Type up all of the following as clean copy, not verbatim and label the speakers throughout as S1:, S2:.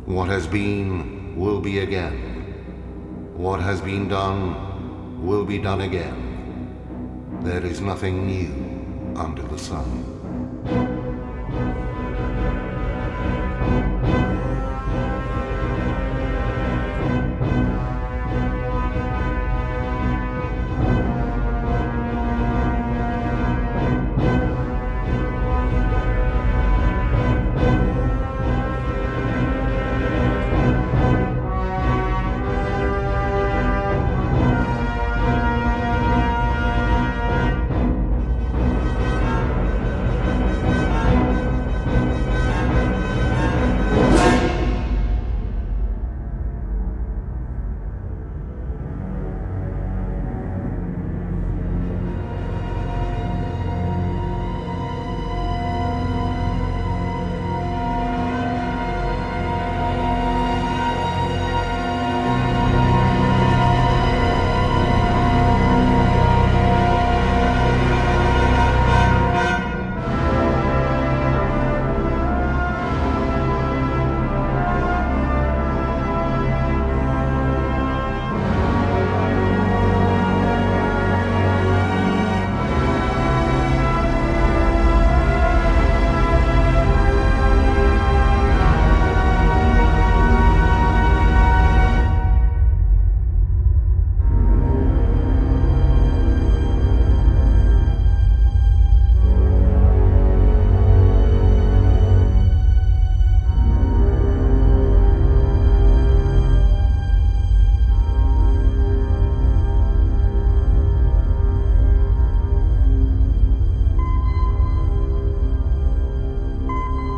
S1: What has been will be again. What has been done will be done again. There is nothing new under the sun.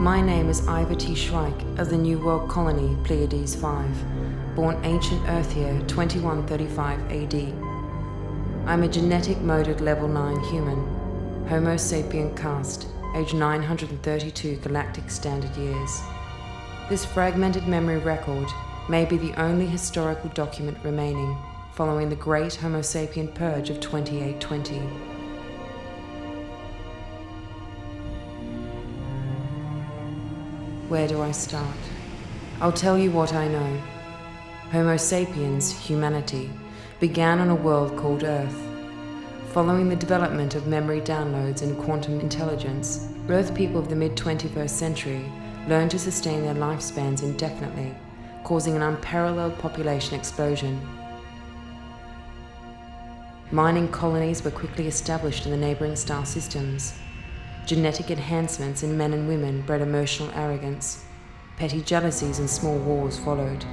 S2: My name is Ivet Shrike of the New World Colony Pleiades 5, born ancient Earth year 2135 AD. I'm a genetic moded level 9 human, Homo sapien caste, age 932 galactic standard years. This fragmented memory record may be the only historical document remaining following the great Homo sapien purge of 2820. Where do I start? I'll tell you what I know. Homo sapiens, humanity, began on a world called Earth. Following the development of memory downloads and quantum intelligence, Earth people of the mid-21st century learned to sustain their lifespans indefinitely, causing an unparalleled population explosion. Mining colonies were quickly established in the neighboring star systems. Genetic enhancements in men and women bred emotional arrogance. Petty jealousies and small wars followed.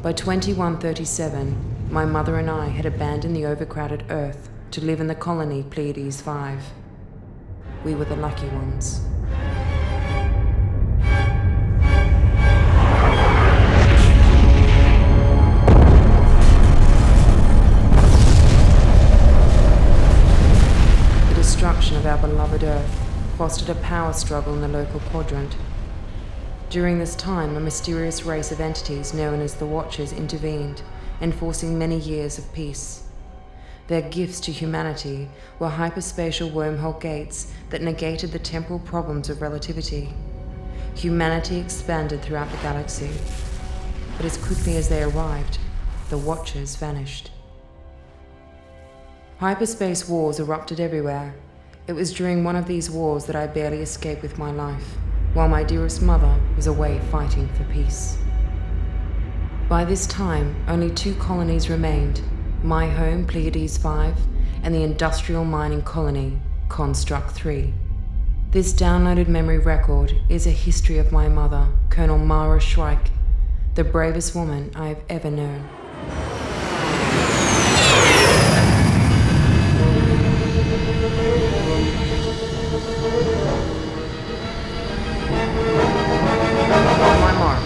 S2: By 2137, my mother and I had abandoned the overcrowded Earth to live in the colony Pleiades 5. We were the lucky ones. Destruction of our beloved Earth fostered a power struggle in the local quadrant. During this time, a mysterious race of entities known as the Watchers intervened, enforcing many years of peace. Their gifts to humanity were hyperspatial wormhole gates that negated the temporal problems of relativity. Humanity expanded throughout the galaxy, but as quickly as they arrived, the Watchers vanished. Hyperspace wars erupted everywhere. It was during one of these wars that I barely escaped with my life, while my dearest mother was away fighting for peace. By this time, only 2 colonies remained, my home, Pleiades 5, and the industrial mining colony, Construct 3. This downloaded memory record is a history of my mother, Colonel Mara Shryyke, the bravest woman I have ever known. On my mark.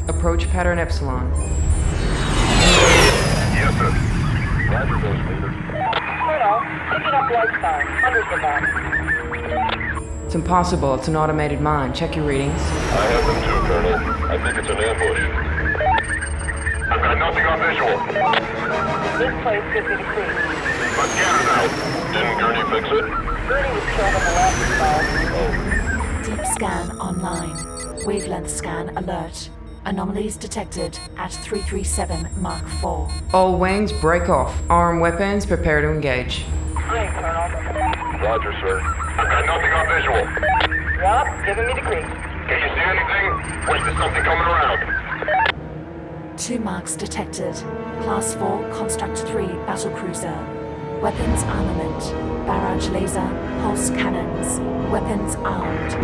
S2: Approach pattern Epsilon.
S3: Yes, sir. Roger, those leader.
S4: Colonel, picking up light signs, hundreds of them.
S2: It's impossible. It's an automated mine. Check your readings.
S3: I have them too, Colonel. I think it's an ambush. I've got nothing on visual.
S4: This place gives me the creep.
S3: But get it out. Didn't Gurney fix it?
S4: Gurney was killed in the last assault.
S3: Oh.
S5: Deep scan online. Wavelength scan alert. Anomalies detected at 337 Mark 4.
S2: All wings break off. Arm weapons, prepare to engage.
S4: Green, Colonel.
S3: Roger, sir. I've got nothing on visual.
S4: Yup, giving me the creep.
S3: Can you see anything? Or is there something coming around?
S5: 2 marks detected. Class 4 Construct 3 battlecruiser. Weapons armament. Barrage laser, pulse cannons. Weapons armed.
S3: I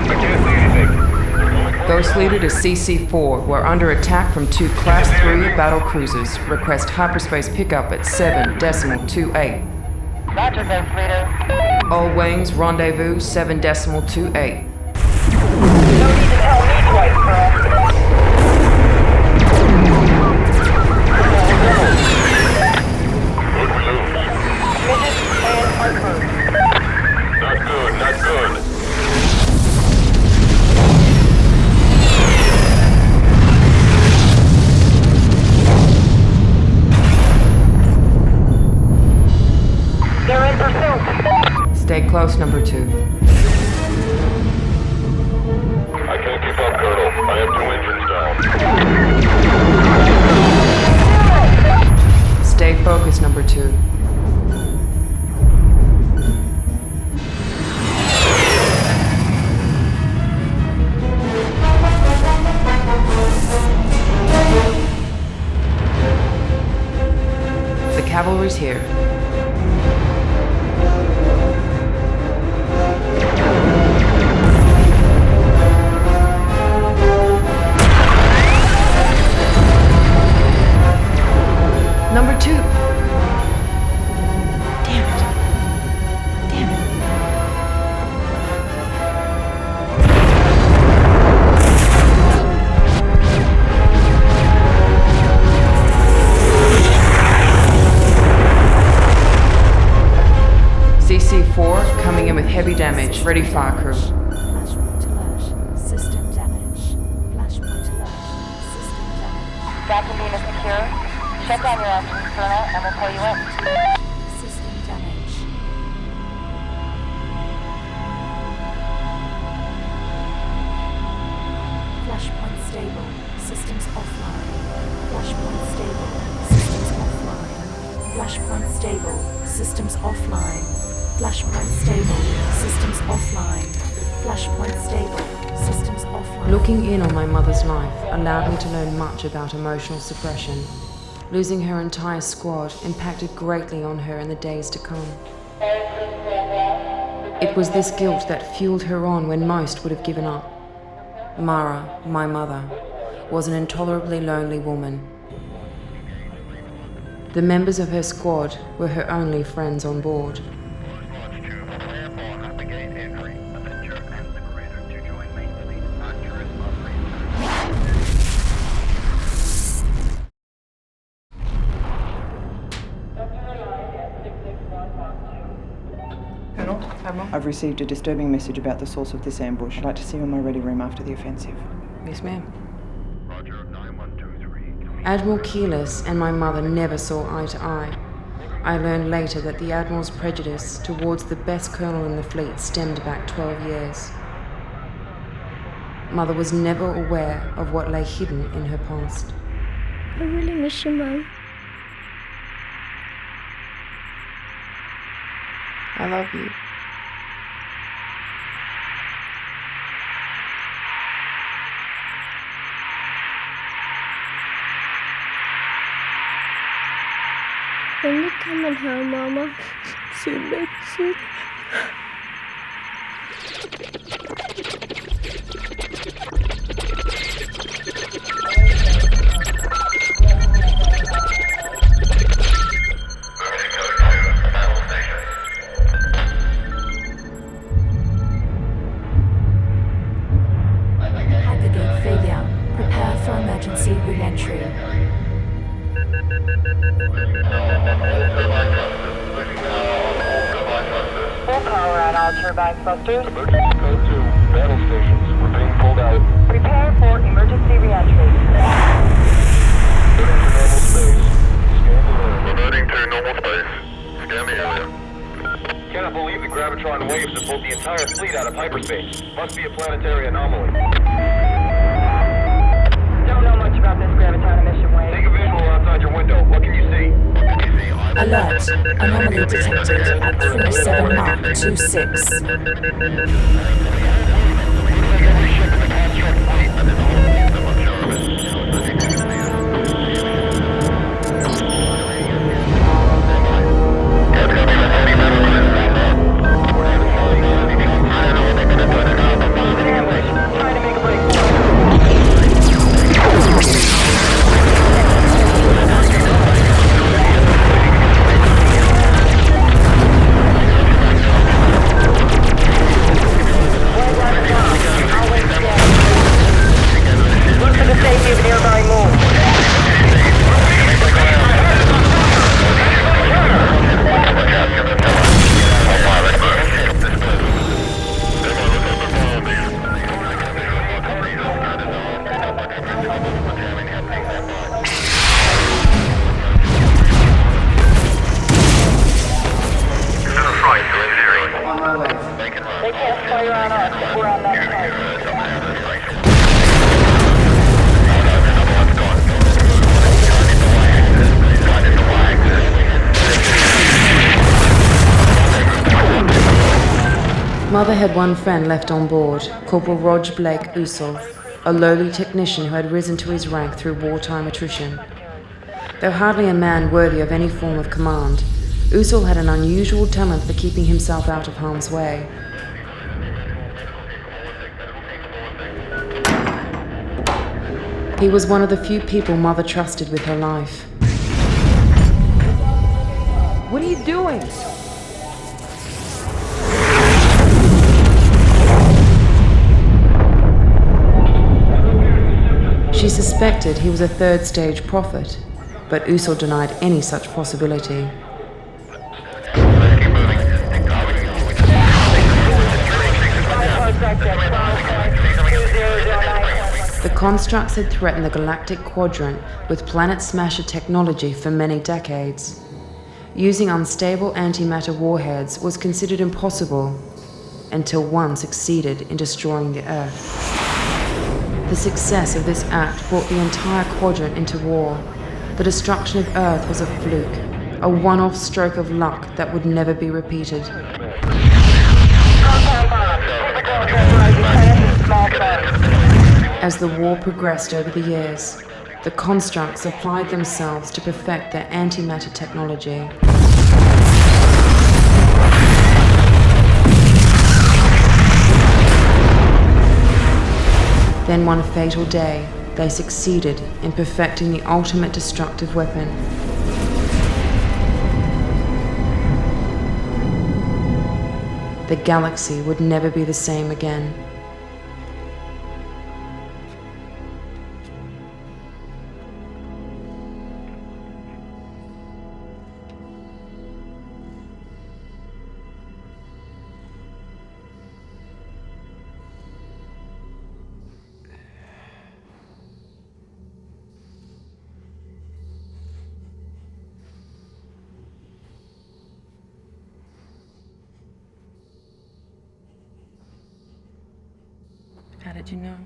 S3: can't see anything.
S2: Ghost leader to CC4. We're under attack from 2 Class 3 battle cruisers. Request hyperspace pickup at 7.28.
S4: Roger, Ghost Leader.
S2: All wings, rendezvous 7.28.
S4: No need to tell me twice, Colonel.
S3: What we lose?
S4: Midget and Harpoon.
S3: Not good, not good.
S4: They're in pursuit.
S2: Stay close, number 2.
S3: I can't keep up, Colonel. I have 2 engines down.
S2: Stay focused, number 2. The cavalry's here. Number 2. Damn it. Damn it. CC4 coming in with heavy damage. Ready fire crew.
S5: Flashpoint alert. System damage. Flashpoint alert. System damage.
S4: Vacuum beam is secure. Shut down your engines, Colonel, and we'll pull you in.
S5: System damage. Flashpoint stable. Systems offline. Flashpoint stable. Systems offline. Flashpoint stable. Systems offline. Flashpoint stable. Systems offline. Flashpoint stable. Systems offline.
S2: Looking in on my mother's life allowed me to learn much about emotional suppression. Losing her entire squad impacted greatly on her in the days to come. It was this guilt that fueled her on when most would have given up. Mara, my mother, was an intolerably lonely woman. The members of her squad were her only friends on board.
S6: I've received a disturbing message about the source of this ambush. I'd like to see you in my ready room after the offensive.
S2: Yes, ma'am.
S3: Roger, 9123.
S2: Admiral Keyless and my mother never saw eye to eye. I learned later that the Admiral's prejudice towards the best colonel in the fleet stemmed back 12 years. Mother was never aware of what lay hidden in her past.
S7: I really miss you, Mum.
S2: I love you.
S7: When you coming home, Mama?
S6: Soon, baby, soon.
S5: Aggregate failure. Prepare for emergency re-entry.
S4: Full power on all turbine thrusters.
S3: Emergency code 2. Battle stations. We're being pulled out.
S4: Prepare for emergency re-entry.
S3: Reverting to normal space. Scan the area. Cannot believe the Graviton waves have pulled the entire feed out of hyperspace. Must be a planetary anomaly.
S4: Don't know much about this Graviton emission wave.
S3: Take a visual outside your window. What can you see?
S5: Alert. Anomaly detected at 37 Mark 26.
S4: Look for the safety of nearby moon. They can't fire on us. We're on that side.
S2: Mother had one friend left on board, Corporal Roger Blake Usul, a lowly technician who had risen to his rank through wartime attrition. Though hardly a man worthy of any form of command, Usul had an unusual talent for keeping himself out of harm's way. He was one of the few people Mother trusted with her life.
S6: What are you doing?
S2: She suspected he was a third-stage prophet, but Usul denied any such possibility. The constructs had threatened the galactic quadrant with planet smasher technology for many decades. Using unstable antimatter warheads was considered impossible until one succeeded in destroying the Earth. The success of this act brought the entire quadrant into war. The destruction of Earth was a fluke, a one-off stroke of luck that would never be repeated. As the war progressed over the years, the constructs applied themselves to perfect their antimatter technology. Then one fatal day, they succeeded in perfecting the ultimate destructive weapon. The galaxy would never be the same again. How did you know?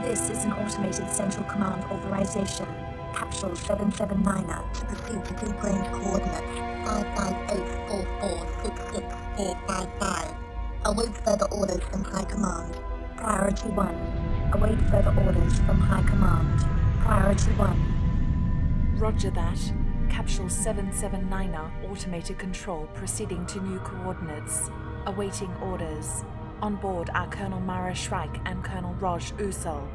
S5: This is an automated central command authorization. Capsule 779er to proceed to pre-planned coordinates 55844666455. Await further orders from High Command. Priority 1. Await further orders from High Command. Priority 1.
S8: Roger that. Capsule 779er automated control proceeding to new coordinates. Awaiting orders. On board are Colonel Mara Shryyke and Colonel Roger Usul.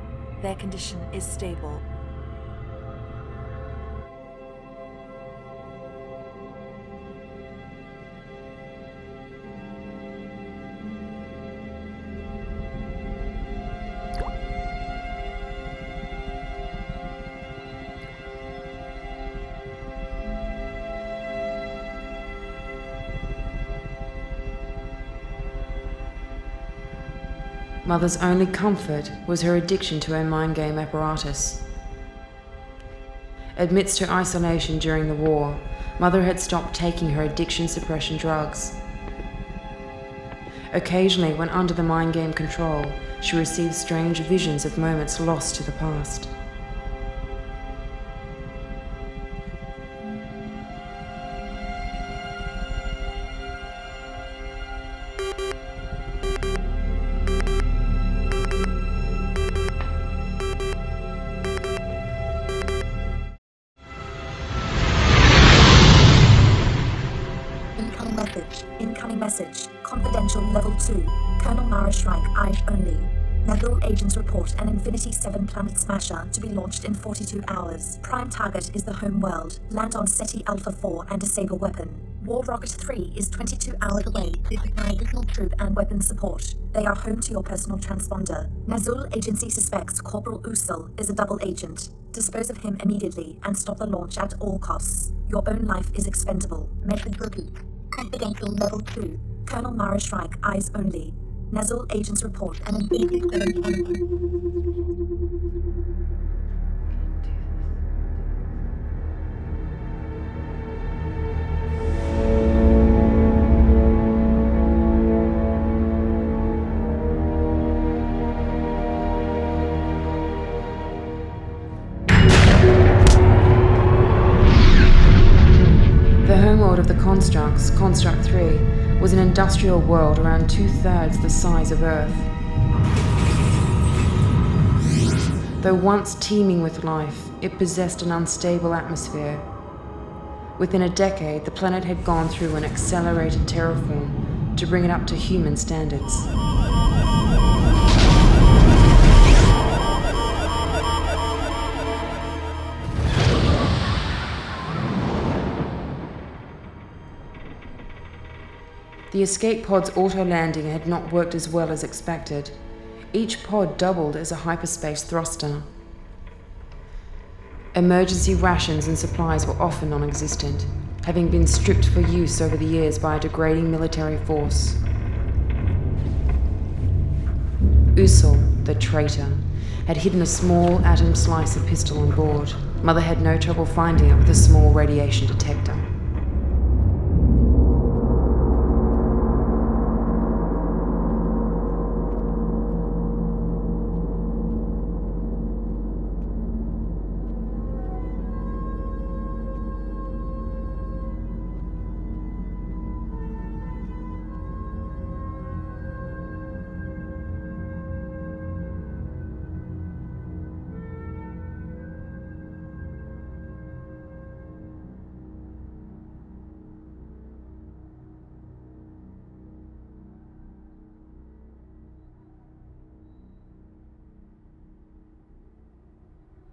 S8: Their condition is stable.
S2: Mother's only comfort was her addiction to her mind game apparatus. Amidst her isolation during the war, Mother had stopped taking her addiction suppression drugs. Occasionally, when under the mind game control, she received strange visions of moments lost to the past.
S9: Incoming message. Confidential Level 2. Colonel Mara Shryyke, eyes only. Nagul agents report an Infinity 7 planet smasher to be launched in 42 hours. Prime target is the home world. Land on SETI Alpha 4 and disable weapon. War Rocket 3 is 22 hours away to supply additional troop and weapon support. They are home to your personal transponder. Nazul agency suspects Corporal Usul is a double agent. Dispose of him immediately and stop the launch at all costs. Your own life is expendable. Message repeat. Confidential Level 2. Colonel Mara Shryyke, eyes only. Nazul agents report an Infinity 7 planet.
S2: The homeworld of the constructs, Construct 3, was an industrial world around 2/3 the size of Earth. Though once teeming with life, it possessed an unstable atmosphere. Within a decade, the planet had gone through an accelerated terraform to bring it up to human standards. The escape pod's auto-landing had not worked as well as expected. Each pod doubled as a hyperspace thruster. Emergency rations and supplies were often non-existent, having been stripped for use over the years by a degrading military force. Usul, the traitor, had hidden a small atom slicer pistol on board. Mother had no trouble finding it with a small radiation detector.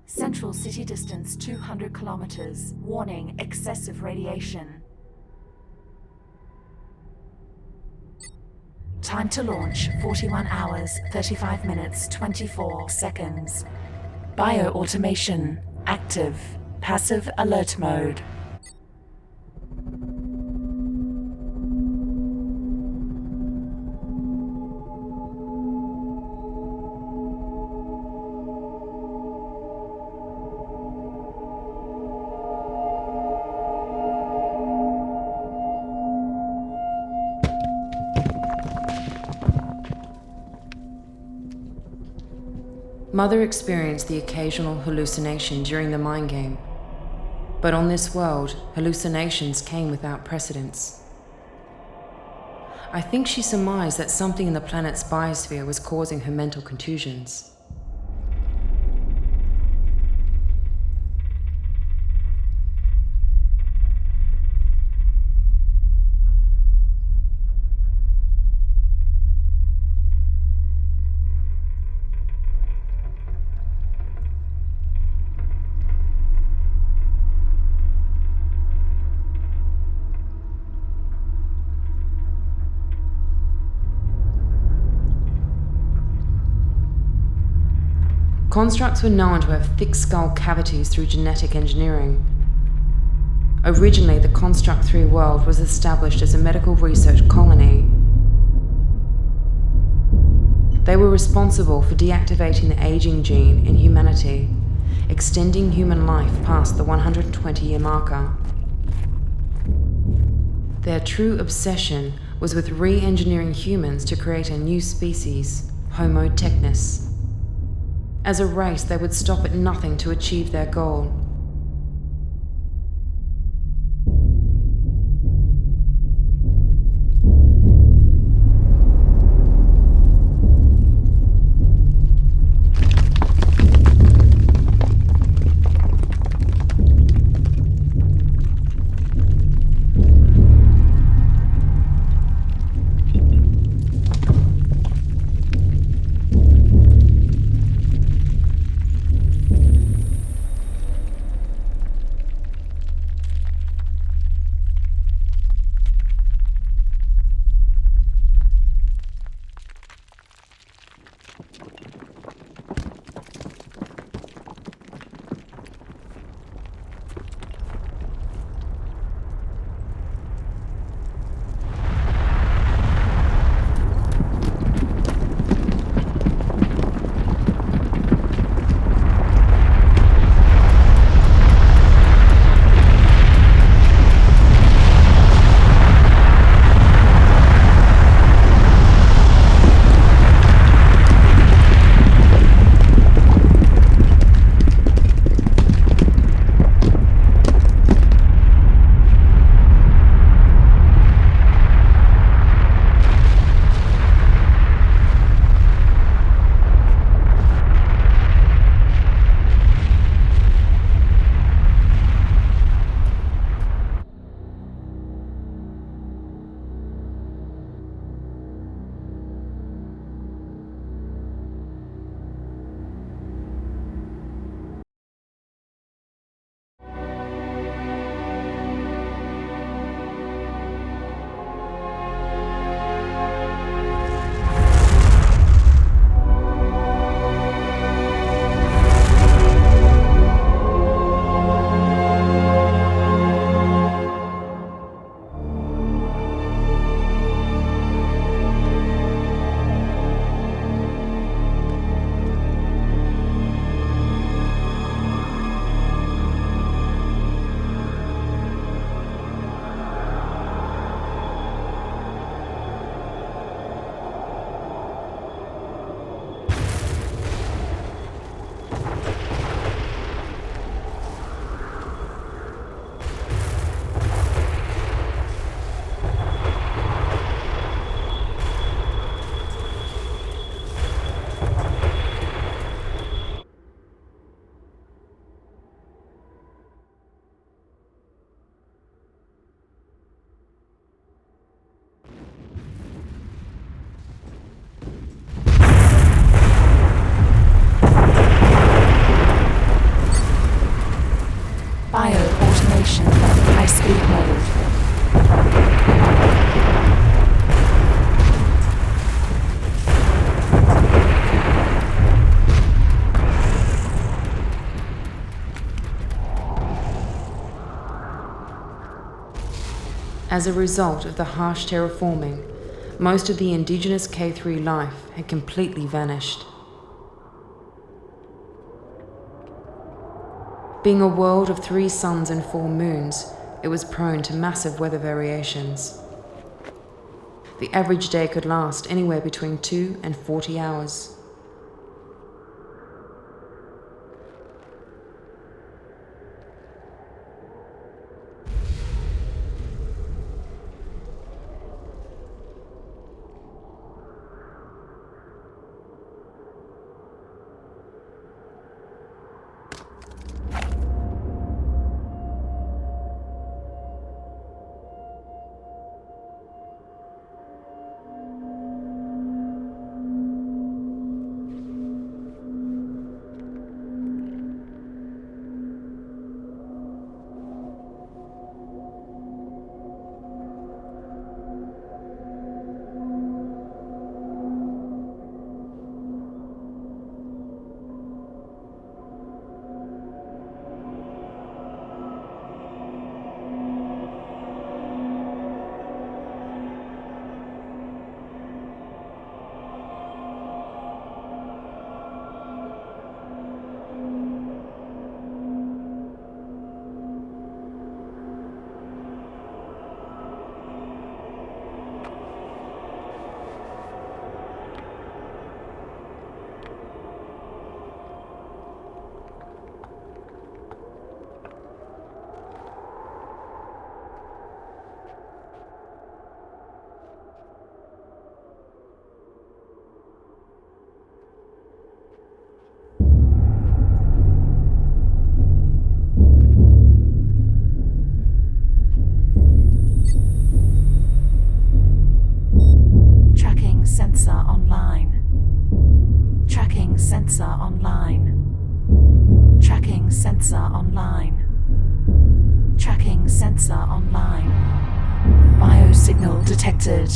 S8: Central city distance 200 kilometers. Warning, excessive radiation. Time to launch, 41 hours, 35 minutes, 24 seconds. Bio-automation, active. Passive alert mode.
S2: Mother experienced the occasional hallucination during the mind game. But on this world, hallucinations came without precedence. I think she surmised that something in the planet's biosphere was causing her mental contusions. Constructs were known to have thick skull cavities through genetic engineering. Originally, the Construct 3 world was established as a medical research colony. They were responsible for deactivating the aging gene in humanity, extending human life past the 120-year marker. Their true obsession was with re-engineering humans to create a new species, Homo Technis. As a race, they would stop at nothing to achieve their goal.
S8: Bio-automation, high-speed mode.
S2: As a result of the harsh terraforming, most of the indigenous K3 life had completely vanished. Being a world of 3 suns and 4 moons, it was prone to massive weather variations. The average day could last anywhere between 2 and 40 hours.
S8: online. Tracking sensor online. Biosignal detected.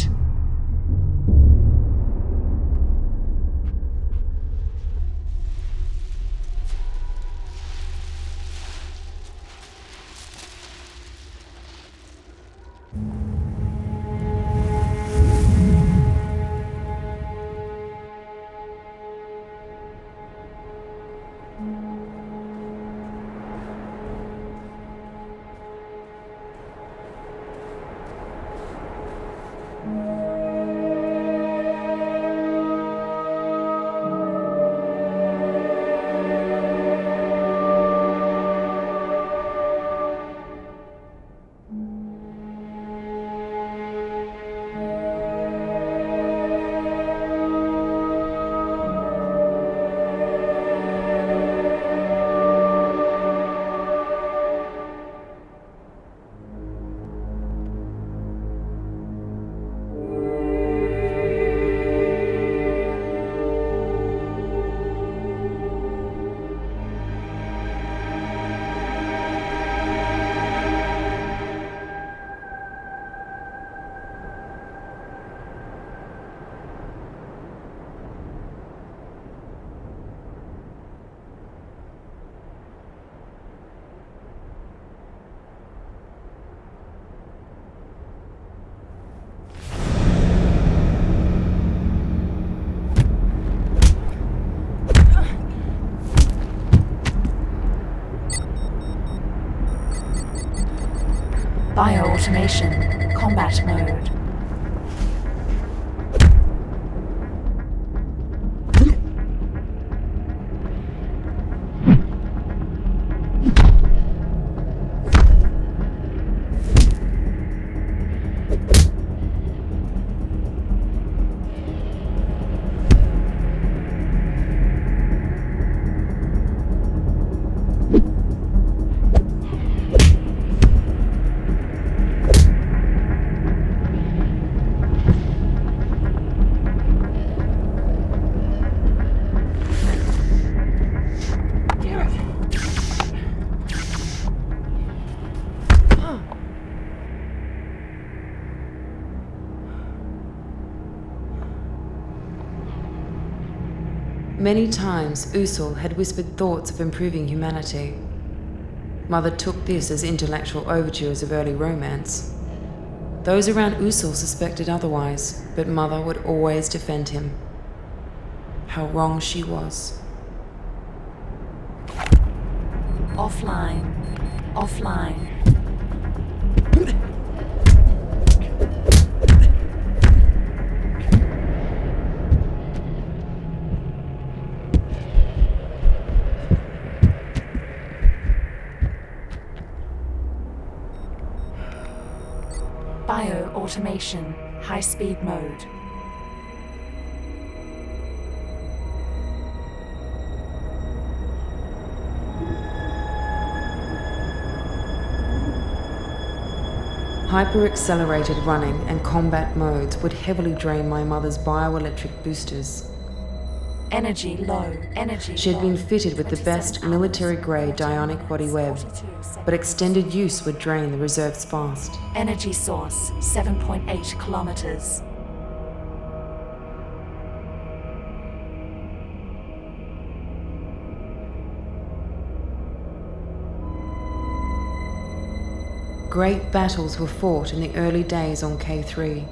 S8: Bio-automation, combat mode.
S2: Many times, Usul had whispered thoughts of improving humanity. Mother took this as intellectual overtures of early romance. Those around Usul suspected otherwise, but Mother would always defend him. How wrong she was.
S8: Offline. Offline. Bio-automation, high-speed mode.
S2: Hyper-accelerated running and combat modes would heavily drain my mother's bioelectric boosters.
S8: Energy low. Energy
S2: She had been fitted with the best military-grade ionic body web, but extended use would drain the reserves fast.
S8: Energy source, 7.8 kilometers.
S2: Great battles were fought in the early days on K3.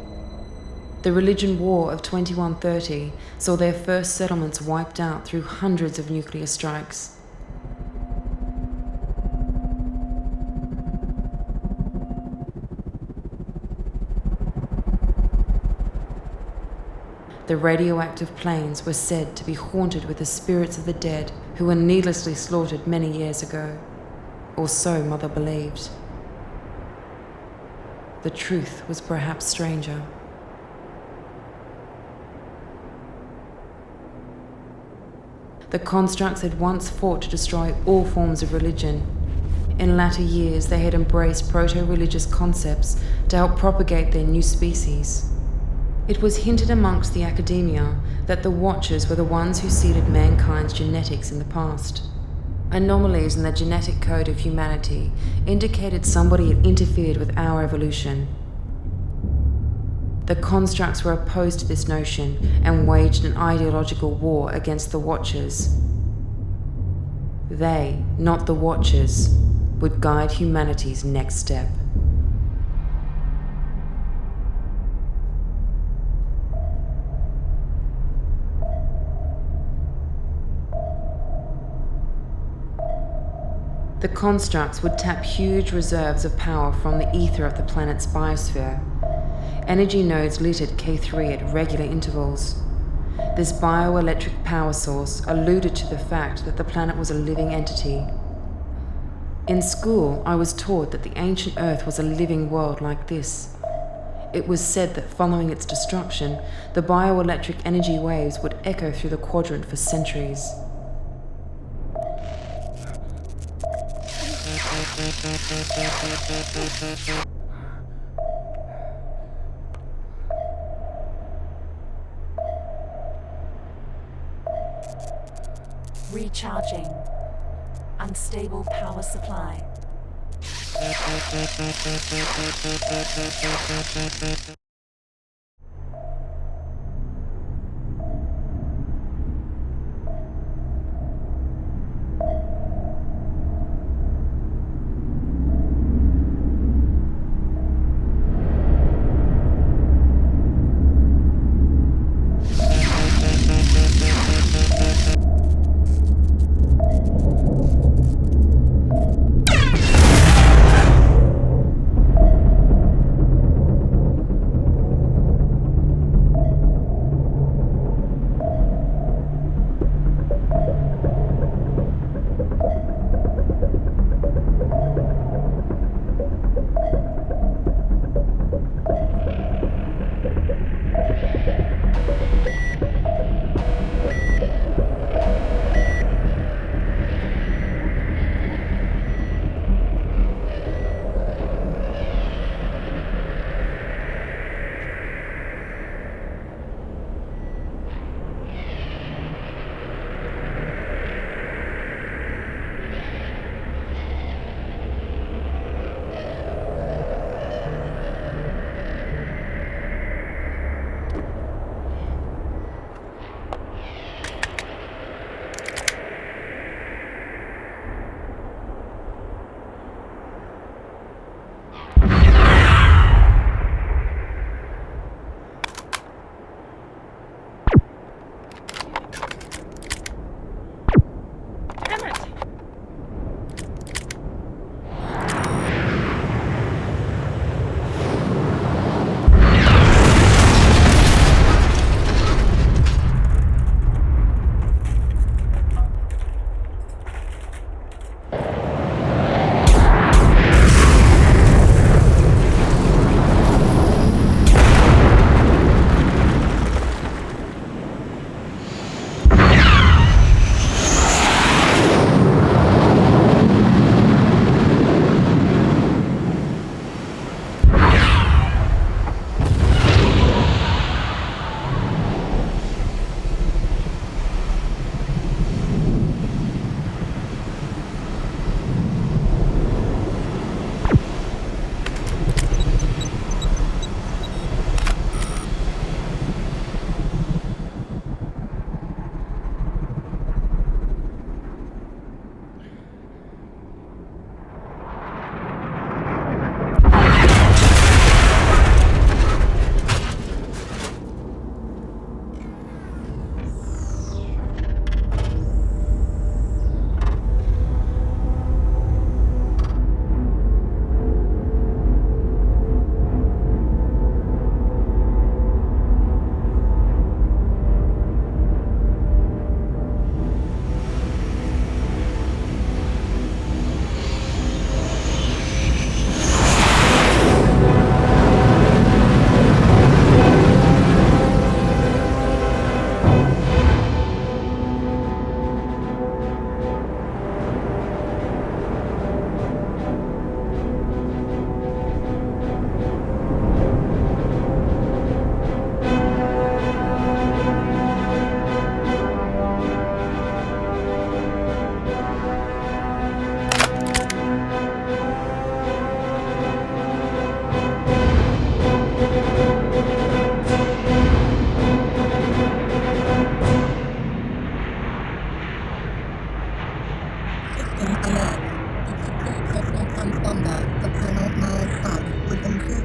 S2: The religion war of 2130 saw their first settlements wiped out through hundreds of nuclear strikes. The radioactive plains were said to be haunted with the spirits of the dead who were needlessly slaughtered many years ago. Or so Mother believed. The truth was perhaps stranger. The constructs had once fought to destroy all forms of religion. In latter years, they had embraced proto-religious concepts to help propagate their new species. It was hinted amongst the academia that the Watchers were the ones who seeded mankind's genetics in the past. Anomalies in the genetic code of humanity indicated somebody had interfered with our evolution. The constructs were opposed to this notion and waged an ideological war against the Watchers. They, not the Watchers, would guide humanity's next step. The constructs would tap huge reserves of power from the ether of the planet's biosphere. Energy nodes lit at K3 at regular intervals. This bioelectric power source alluded to the fact that the planet was a living entity. In school, I was taught that the ancient Earth was a living world like this. It was said that following its destruction, the bioelectric energy waves would echo through the quadrant for centuries.
S8: Recharging. Unstable power supply.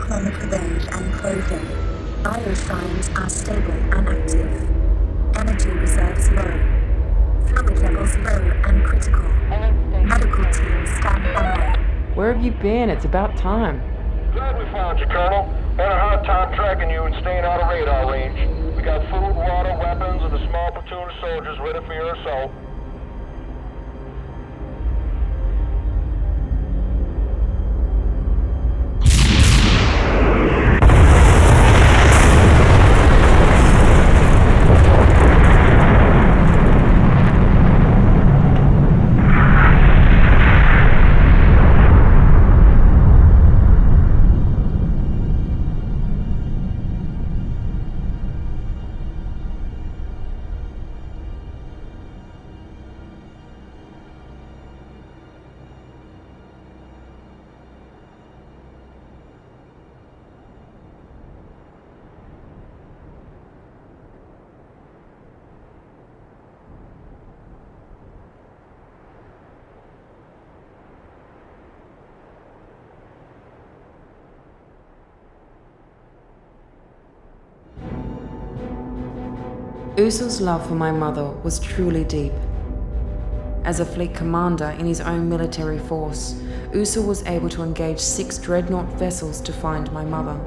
S9: monitor those and probe them. Biosigns are stable and active. Energy reserves low. Fluid levels low and critical. Medical teams stand by.
S2: Where have you been? It's about time.
S3: Glad we found you, Colonel. Had a hard time tracking you and staying out of radar range. We got food, water, weapons, and a small platoon of soldiers ready for your assault.
S2: Usul's love for my mother was truly deep. As a fleet commander in his own military force, Usul was able to engage 6 dreadnought vessels to find my mother.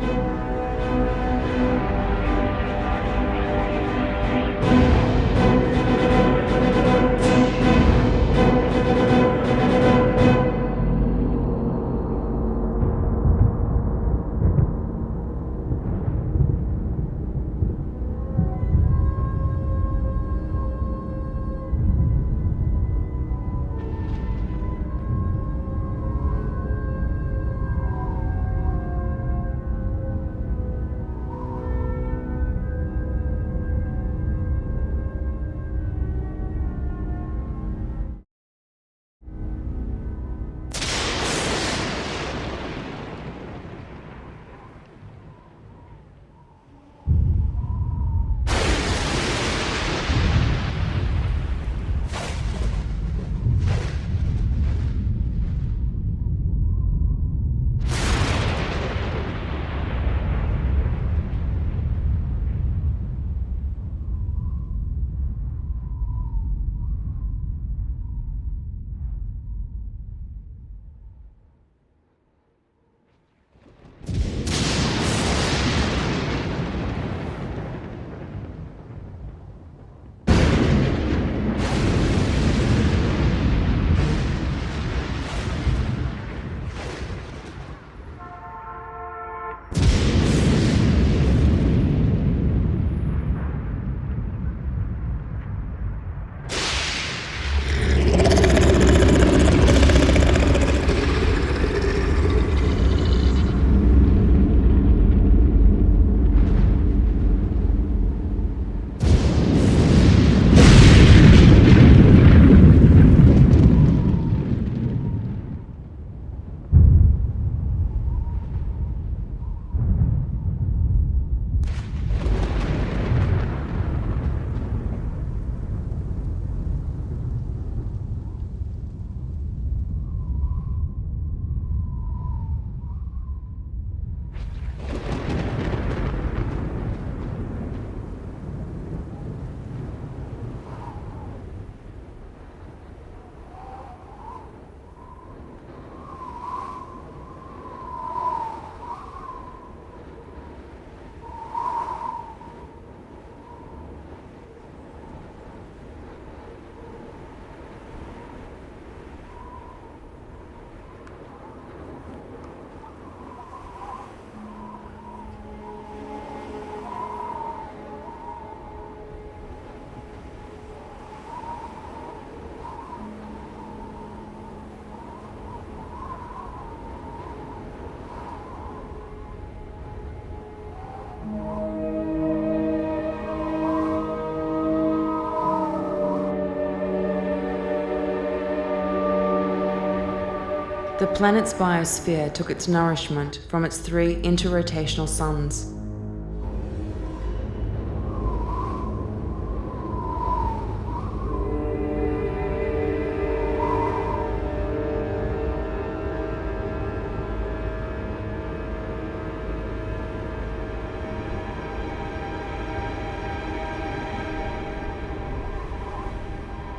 S2: The planet's biosphere took its nourishment from its 3 interrotational suns.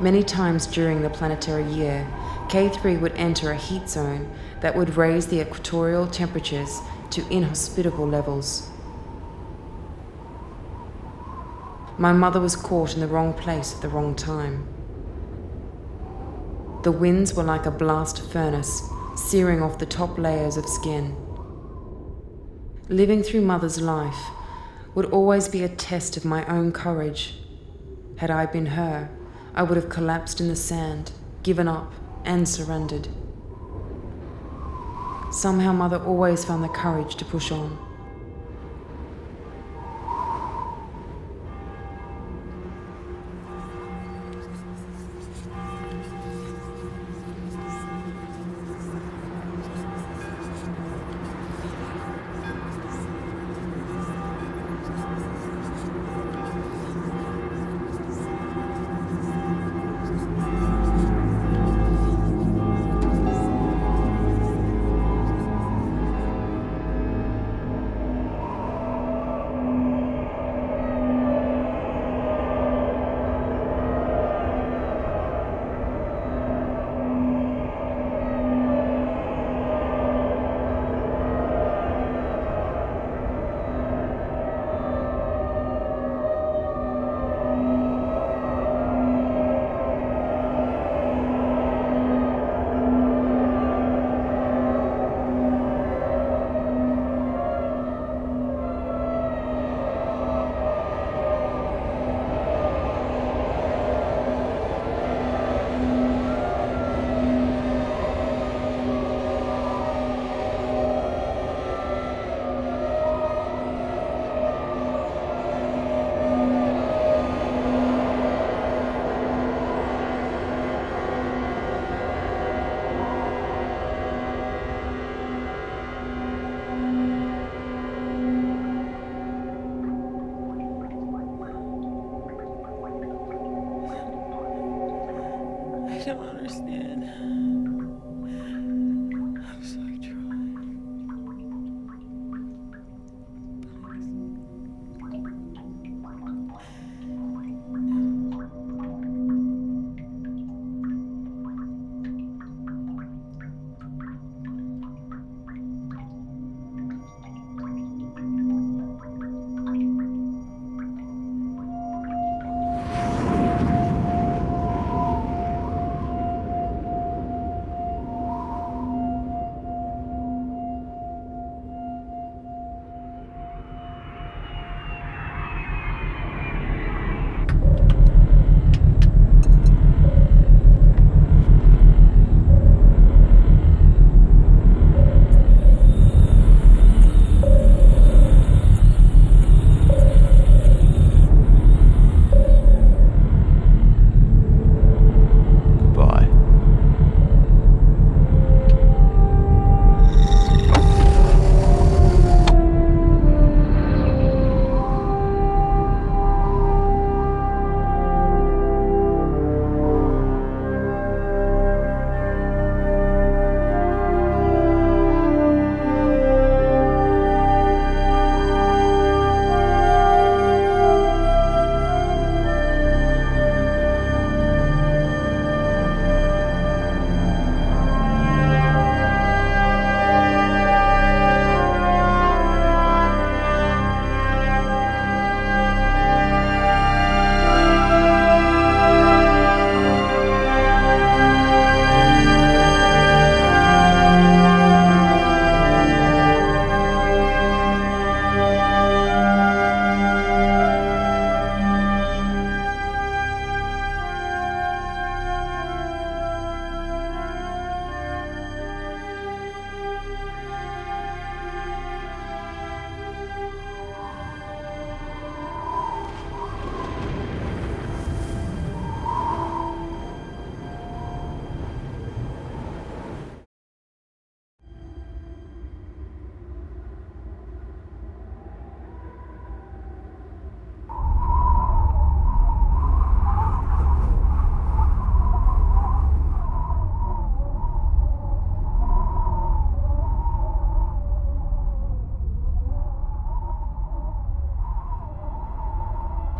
S2: Many times during the planetary year, K3 would enter a heat zone that would raise the equatorial temperatures to inhospitable levels. My mother was caught in the wrong place at the wrong time. The winds were like a blast furnace, searing off the top layers of skin. Living through Mother's life would always be a test of my own courage. Had I been her, I would have collapsed in the sand, given up, and surrendered. Somehow Mother always found the courage to push on.
S10: I don't understand. I'm so trying.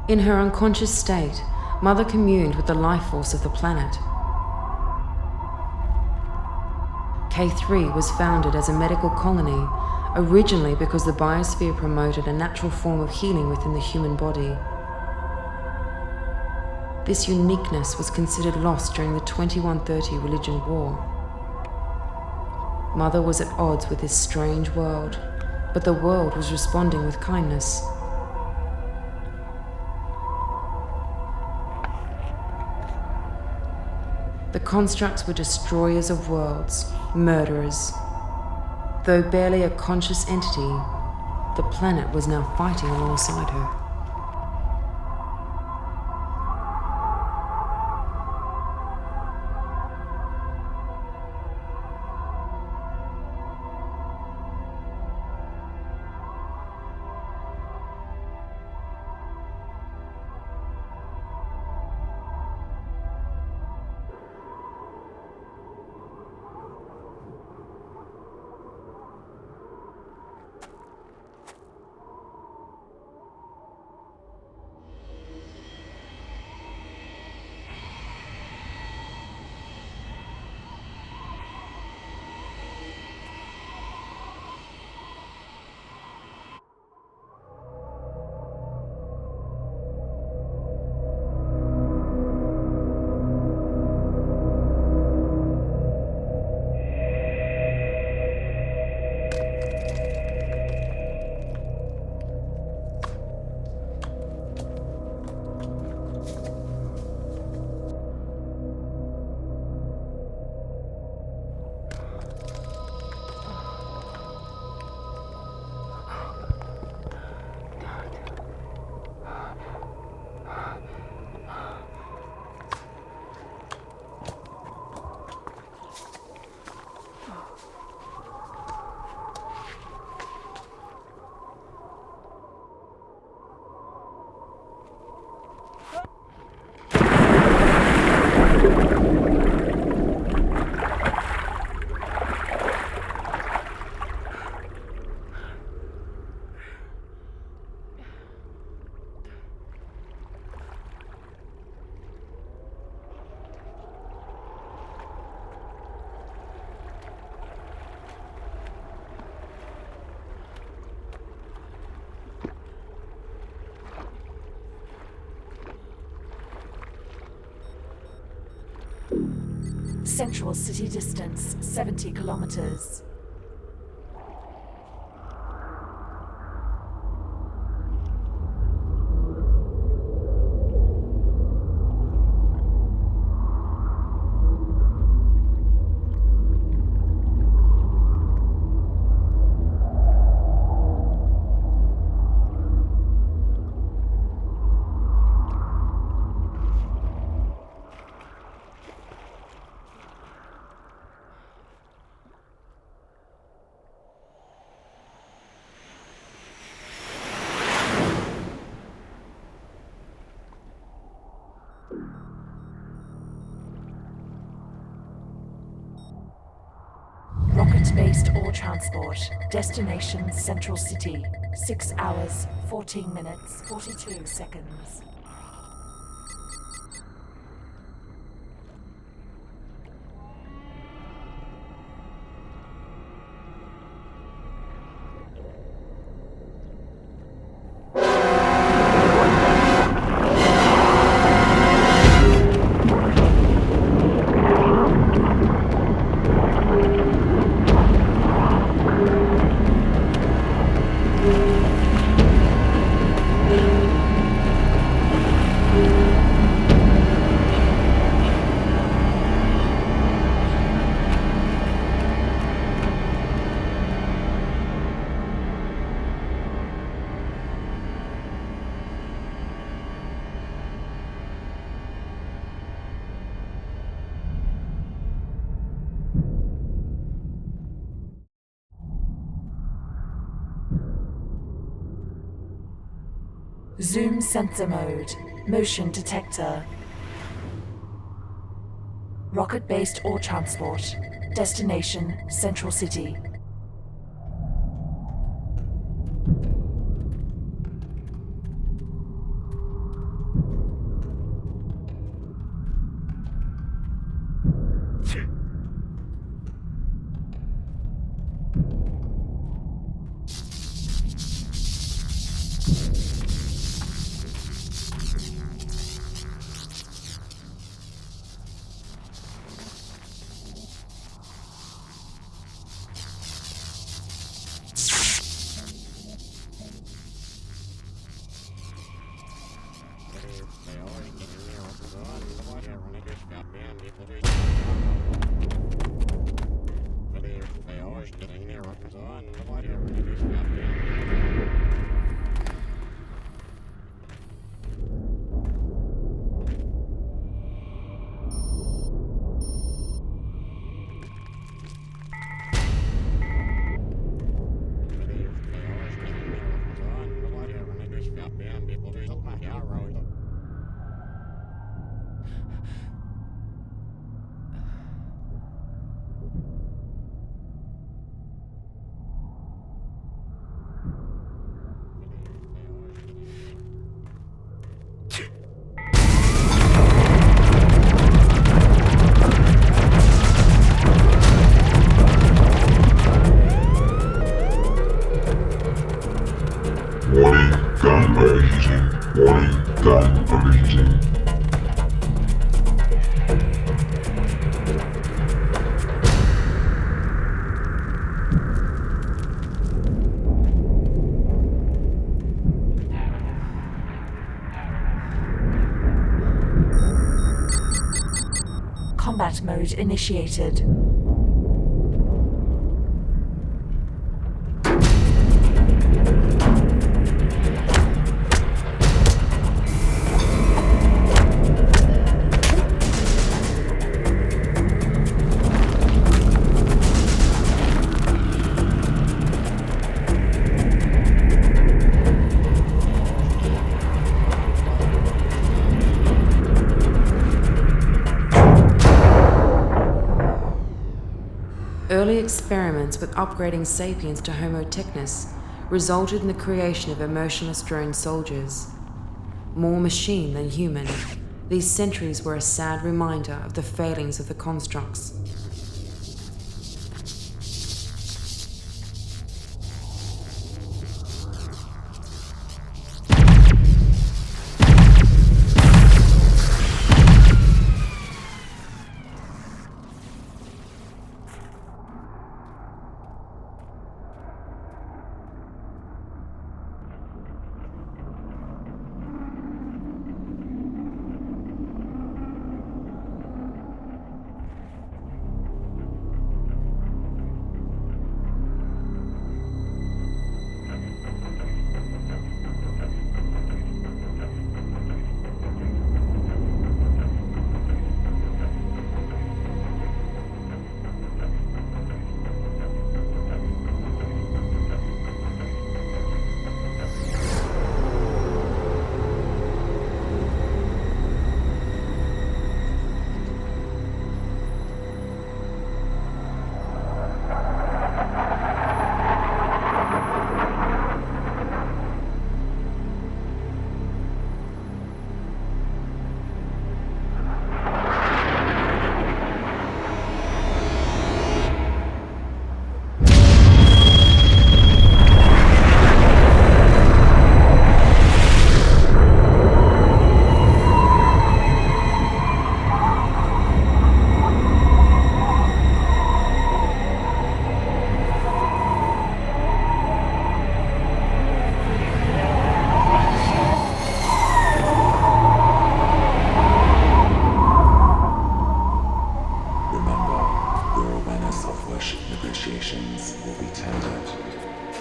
S2: In her unconscious state, Mother communed with the life force of the planet. K3 was founded as a medical colony, originally because the biosphere promoted a natural form of healing within the human body. This uniqueness was considered lost during the 2130 religion war. Mother was at odds with this strange world, but the world was responding with kindness. The constructs were destroyers of worlds, murderers. Though barely a conscious entity, the planet was now fighting alongside her.
S8: Central city distance, 70 kilometers. Rocket-based ore transport. Destination Central City. 6 hours, 14 minutes, 42 seconds. Zoom sensor mode. Motion detector. Rocket-based ore transport. Destination Central City. Combat mode initiated.
S2: Early experiments with upgrading sapiens to Homo technis resulted in the creation of emotionless drone soldiers. More machine than human, these sentries were a sad reminder of the failings of the constructs.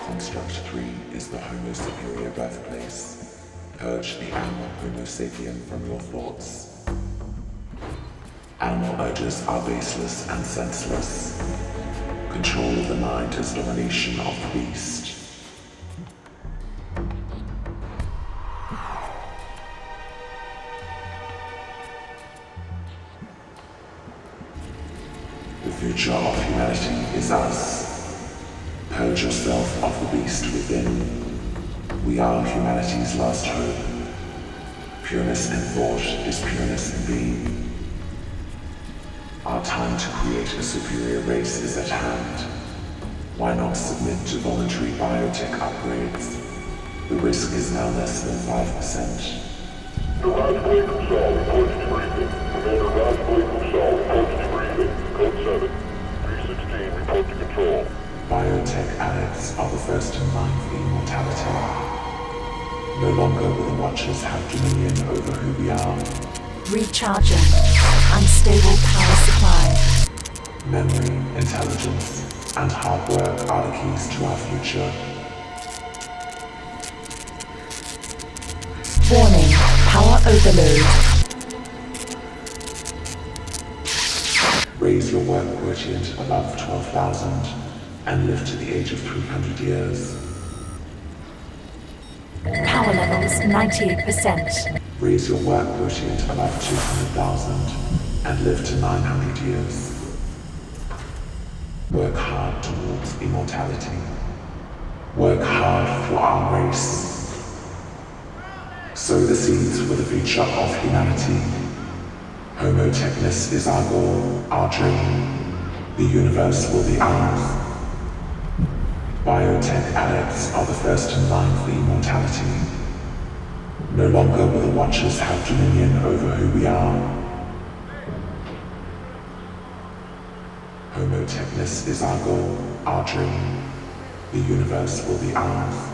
S11: Construct 3 is the Homo superior birthplace. Purge the animal Homo sapien from your thoughts. Animal urges are baseless and senseless. Control of the mind is domination of the beast. The future of humanity is us. Purge yourself of the beast within. We are humanity's last hope. Pureness in thought is pureness in being. Our time to create a superior race is at hand. Why not submit to voluntary biotech upgrades? The risk is now less than 5%.
S3: The Rajboy Kusal reports debriefing. Commander Rajboy Kusal reports debriefing. Code 7. 316 report to control.
S11: Biotech addicts are the first in line for immortality. No longer will the Watchers have dominion over who we are.
S9: Recharging. Unstable power supply.
S11: Memory, intelligence, and hard work are the keys to our future.
S9: Warning. Power overload.
S11: Raise your work quotient above 12,000 and live to the age of 300 years.
S9: Power levels 98%.
S11: Raise your work quotient above 200,000 and live to 900 years. Work hard towards immortality. Work hard for our race. Sow the seeds for the future of humanity. Homo Technis is our goal, our dream. The universe will be ours. Biotech adepts are the first in line for immortality. No longer will the Watchers have dominion over who we are. Homo Technis is our goal, our dream. The universe will be ours.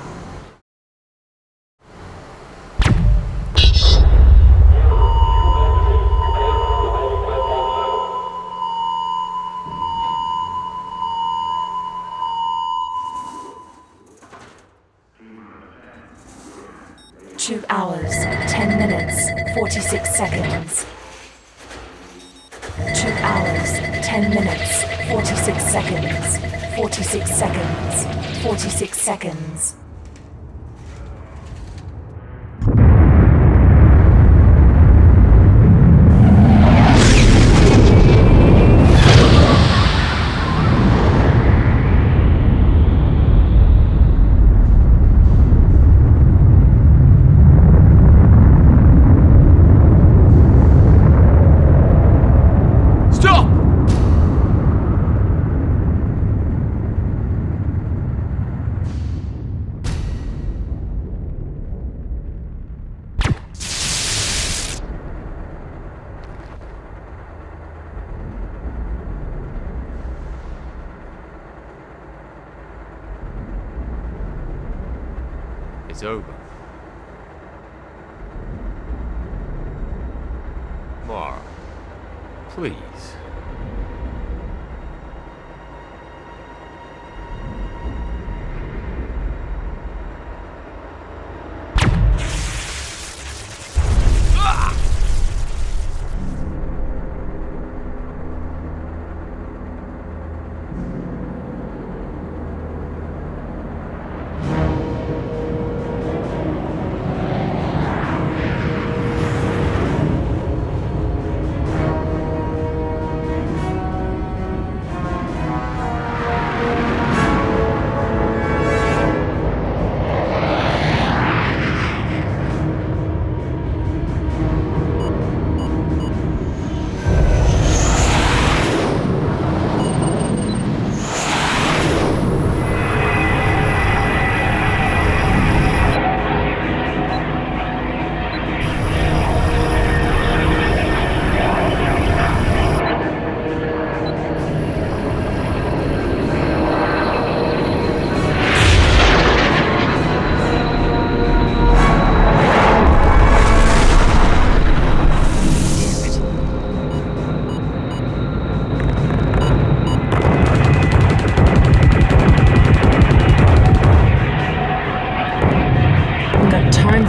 S9: Two hours, 10 minutes, 46 seconds. 2 hours, 10 minutes, 46 seconds. 46 seconds. 46 seconds.
S12: It's over. Mara, please.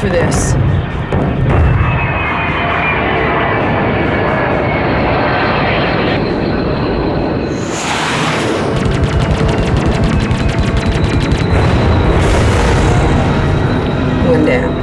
S2: For this. One down.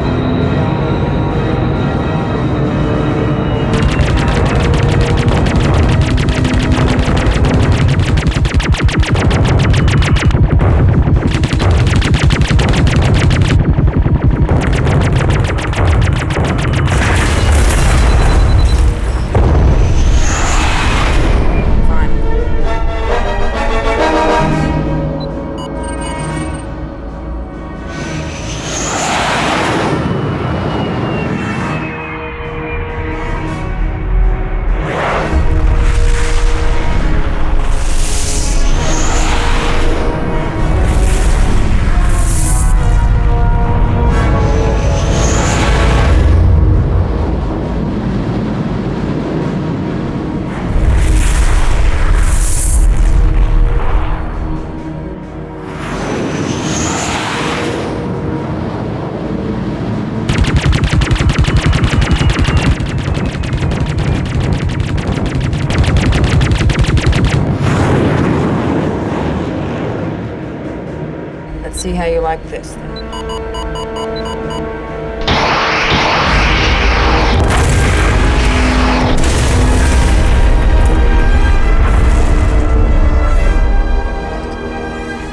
S2: see how you like this then.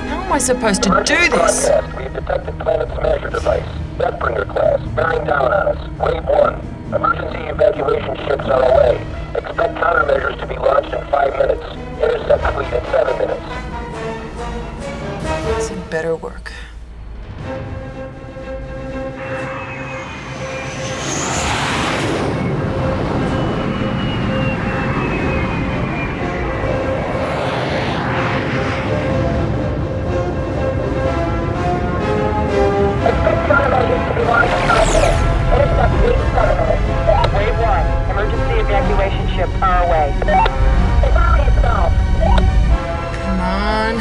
S2: How am I supposed to do this?
S3: We've detected Planet Smasher device. Deathbringer class. Bearing down on us. Wave 1. Emergency evacuation ships are away. Expect countermeasures to be launched in 5 minutes. Intercept fleet in 7 minutes.
S2: This had better work.
S4: Wave 1. Emergency evacuation ships are away.
S2: Come on.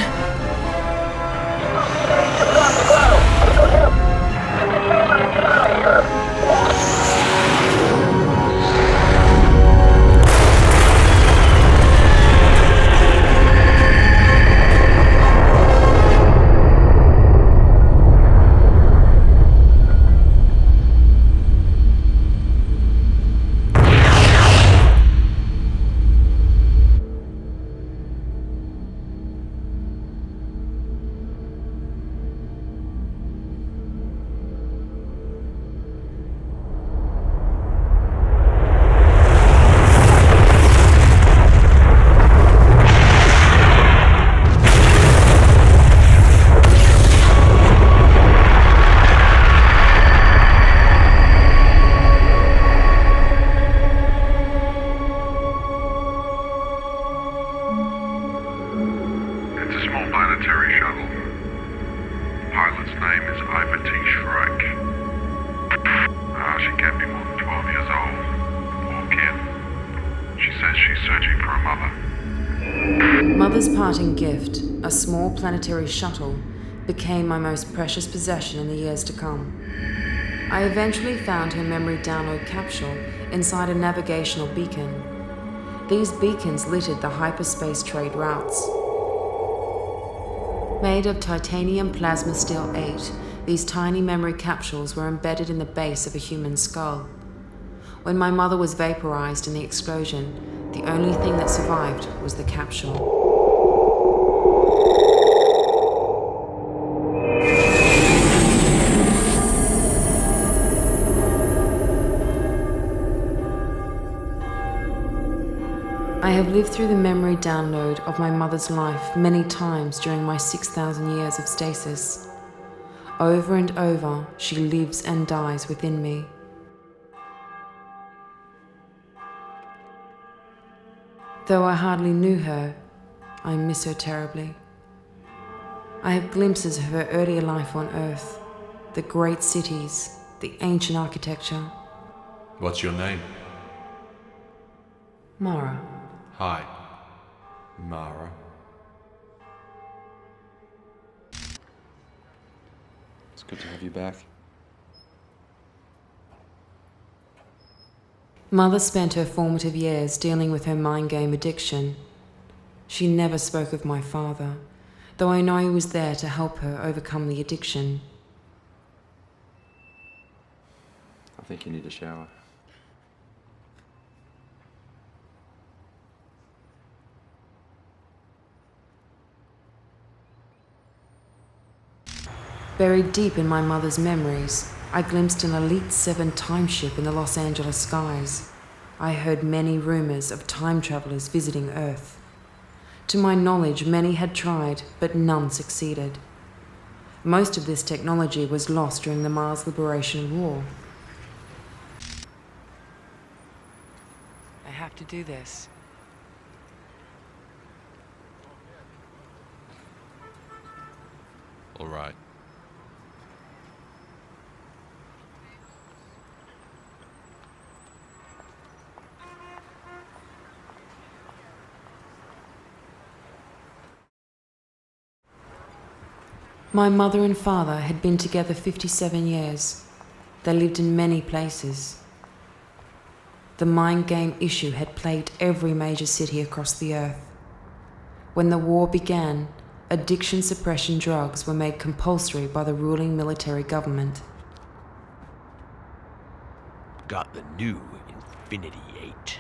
S2: Mother's parting gift, a small planetary shuttle, became my most precious possession in the years to come. I eventually found her memory download capsule inside a navigational beacon. These beacons littered the hyperspace trade routes. Made of titanium plasma steel 8, these tiny memory capsules were embedded in the base of a human skull. When my mother was vaporized in the explosion, the only thing that survived was the capsule. I have lived through the memory download of my mother's life many times during my 6,000 years of stasis. Over and over, she lives and dies within me. Though I hardly knew her, I miss her terribly. I have glimpses of her earlier life on Earth, the great cities, the ancient architecture.
S13: What's your name?
S2: Mara.
S13: Hi, Mara.
S14: It's good to have you back.
S2: Mother spent her formative years dealing with her mind game addiction. She never spoke of my father, though I know he was there to help her overcome the addiction.
S14: I think you need a shower.
S2: Buried deep in my mother's memories, I glimpsed an Elite 7 timeship in the Los Angeles skies. I heard many rumors of time travelers visiting Earth. To my knowledge, many had tried, but none succeeded. Most of this technology was lost during the Mars Liberation War. I have to do this.
S13: All right.
S2: My mother and father had been together 57 years. They lived in many places. The mind game issue had plagued every major city across the Earth. When the war began, addiction suppression drugs were made compulsory by the ruling military government.
S15: Got the new Infinity 8.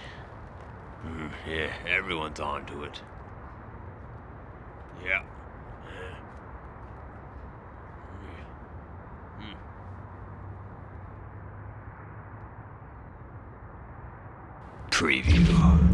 S15: Yeah, everyone's onto it. Yeah. Preview.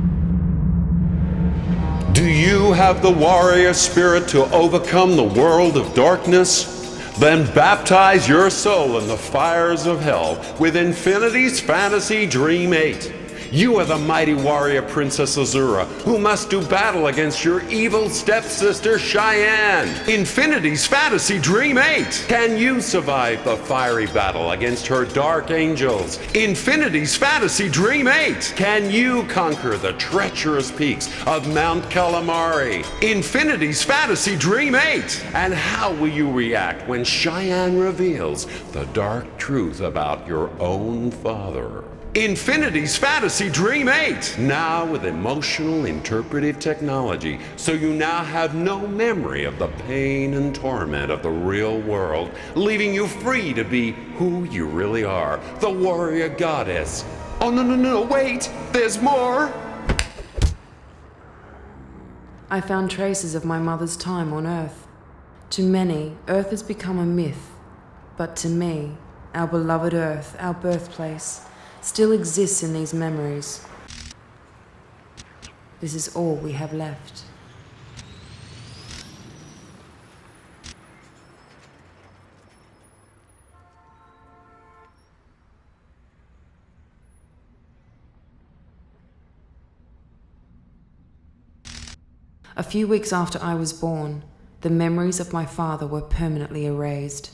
S16: Do you have the warrior spirit to overcome the world of darkness? Then baptize your soul in the fires of hell with Infinity's Fantasy Dream 8. You are the mighty warrior Princess Azura, who must do battle against your evil stepsister Cheyenne. Infinity's Fantasy Dream 8. Can you survive the fiery battle against her dark angels? Infinity's Fantasy Dream 8. Can you conquer the treacherous peaks of Mount Calamari? Infinity's Fantasy Dream 8. And how will you react when Cheyenne reveals the dark truth about your own father? Infinity's Fantasy Dream 8, now with emotional interpretive technology, so you now have no memory of the pain and torment of the real world, leaving you free to be who you really are, the warrior goddess. Oh, no, wait, there's more!
S2: I found traces of my mother's time on Earth. To many, Earth has become a myth, but to me, our beloved Earth, our birthplace, still exists in these memories. This is all we have left. A few weeks after I was born, the memories of my father were permanently erased.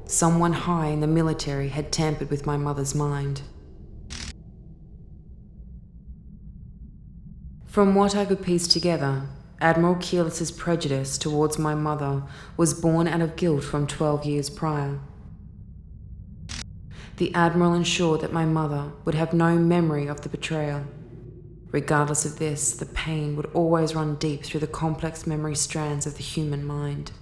S2: Someone high in the military had tampered with my mother's mind. From what I could piece together, Admiral Keyless's prejudice towards my mother was born out of guilt from 12 years prior. The Admiral ensured that my mother would have no memory of the betrayal. Regardless of this, the pain would always run deep through the complex memory strands of the human mind.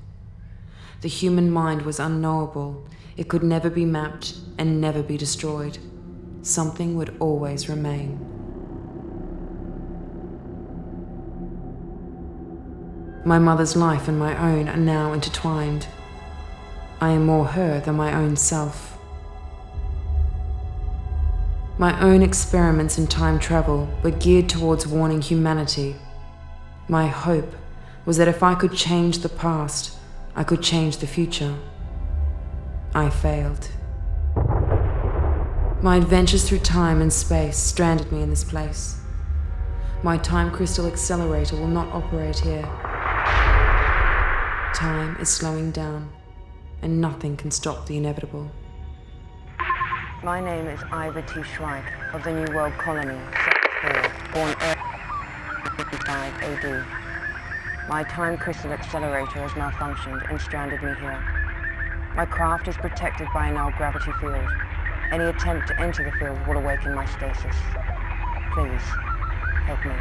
S2: The human mind was unknowable. It could never be mapped and never be destroyed. Something would always remain. My mother's life and my own are now intertwined. I am more her than my own self. My own experiments in time travel were geared towards warning humanity. My hope was that if I could change the past, I could change the future. I failed. My adventures through time and space stranded me in this place. My time crystal accelerator will not operate here. Time is slowing down, and nothing can stop the inevitable.
S17: My name is Ivet Shrike of the New World Colony, Sector 4, born Earth 55 AD. My time crystal accelerator has malfunctioned and stranded me here. My craft is protected by a null gravity field. Any attempt to enter the field will awaken my stasis. Please, help me.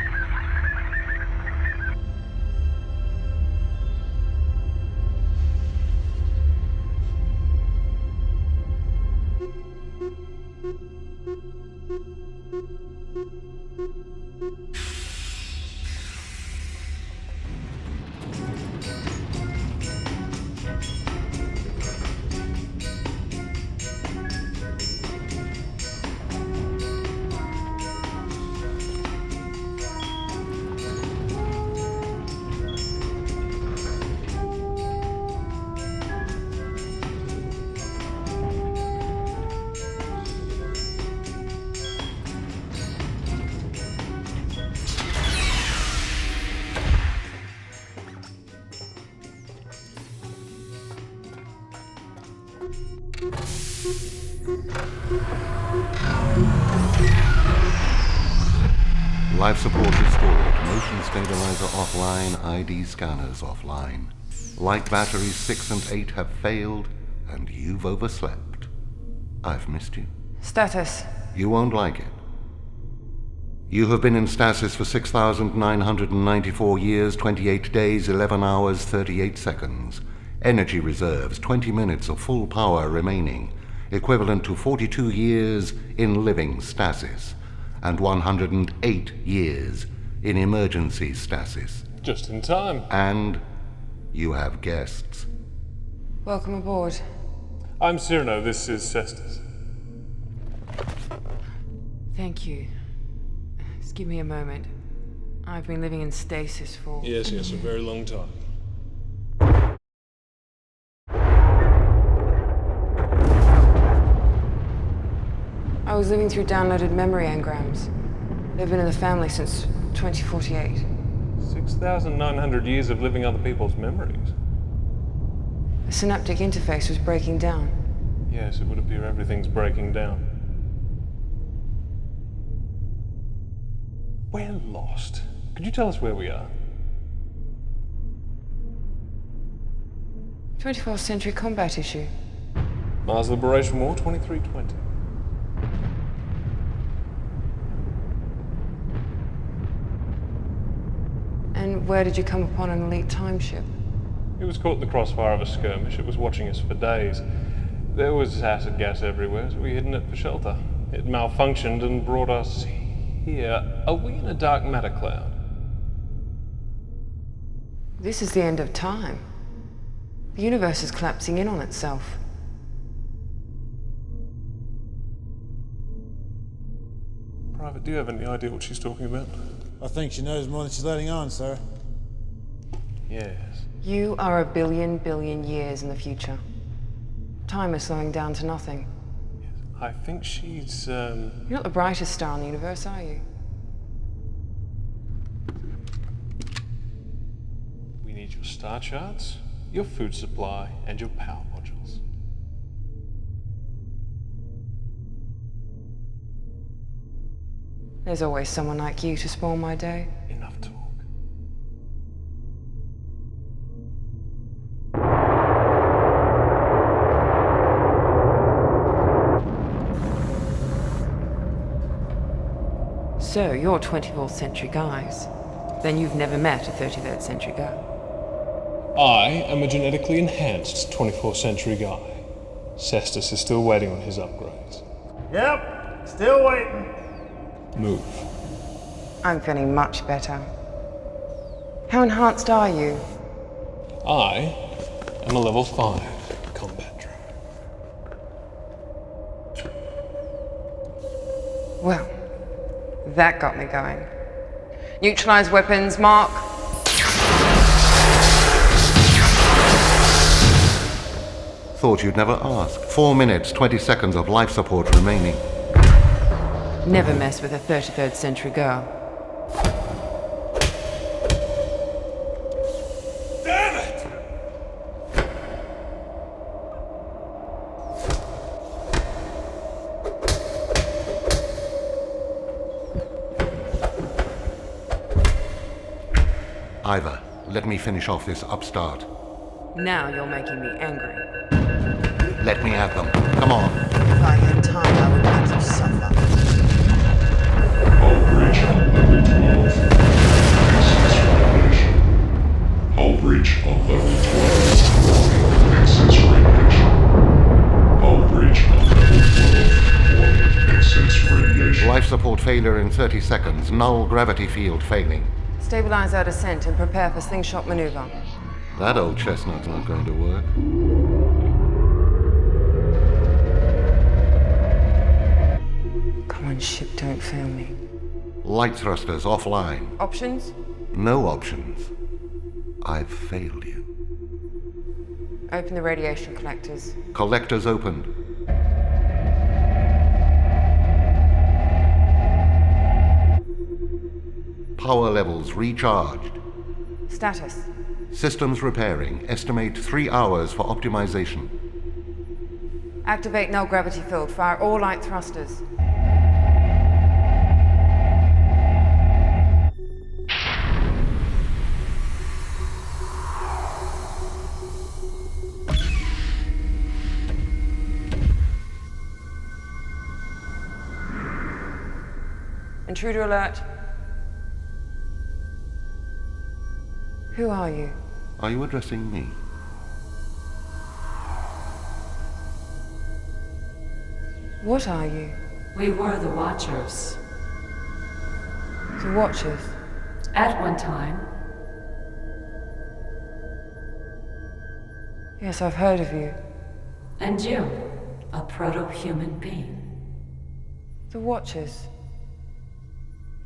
S1: Life support restored, motion stabilizer offline, ID scanners offline. Light batteries 6 and 8 have failed, and you've overslept. I've missed you.
S17: Status.
S1: You won't like it, You have been in stasis for 6,994 years, 28 days, 11 hours, 38 seconds. Energy reserves, 20 minutes of full power remaining, equivalent to 42 years in living stasis, and 108 years in emergency stasis.
S18: Just in time.
S1: And you have guests.
S2: Welcome aboard.
S18: I'm Cyrano, this is Cestus.
S2: Thank you. Just give me a moment. I've been living in stasis for...
S18: Yes, a very long time.
S2: I was living through downloaded memory engrams. They've been in the family since 2048.
S18: 6,900 years of living other people's memories.
S2: The synaptic interface was breaking down.
S18: Yes, it would appear everything's breaking down. We're lost. Could you tell us where we are?
S2: 24th century combat issue.
S18: Mars Liberation War 2320.
S2: And where did you come upon an elite time ship?
S18: It was caught in the crossfire of a skirmish. It was watching us for days. There was acid gas everywhere, so we hid in it for shelter. It malfunctioned and brought us here. Are we in a dark matter cloud?
S2: This is the end of time. The universe is collapsing in on itself.
S18: Private, do you have any idea what she's talking about?
S19: I think she knows more than she's letting on, sir.
S18: Yes.
S2: You are a billion years in the future. Time is slowing down to nothing.
S18: Yes. I think she's,
S2: You're not the brightest star in the universe, are you?
S18: We need your star charts, your food supply, and your power modules.
S2: There's always someone like you to spoil my day.
S18: Enough talk.
S2: So, you're 24th century guys. Then you've never met a 33rd century guy.
S18: I am a genetically enhanced 24th century guy. Cestus is still waiting on his upgrades.
S19: Yep, still waiting.
S18: Move.
S2: I'm feeling much better. How enhanced are you?
S18: I am a level 5 combat droid.
S2: Well, that got me going. Neutralize weapons, mark.
S1: Thought you'd never ask. 4 minutes, 20 seconds of life support remaining.
S2: Never mess with a 33rd century girl.
S18: Damn it!
S1: Ivet, let me finish off this upstart.
S2: Now you're making me angry.
S1: Let me at them. Come on.
S10: If I had time, I would make you suffer.
S11: Hull breach on level 12. Access radiation. Hull breach on level 12. Access radiation. Hull breach on level 12. Excess radiation.
S1: Life support failure in 30 seconds. Null gravity field failing.
S2: Stabilize our descent and prepare for slingshot maneuver.
S1: That old chestnut's not going to work.
S2: Come on, ship, don't fail me.
S1: Light thrusters offline.
S2: Options?
S1: No options. I've failed you.
S2: Open the radiation collectors.
S1: Collectors opened. Power levels recharged.
S2: Status.
S1: Systems repairing. Estimate 3 hours for optimization.
S2: Activate null gravity field. Fire all light thrusters. Intruder alert. Who are you?
S1: Are you addressing me?
S2: What are you?
S20: We were the Watchers.
S2: The Watchers?
S20: At one time.
S2: Yes, I've heard of you.
S20: And you, a proto-human being.
S2: The Watchers?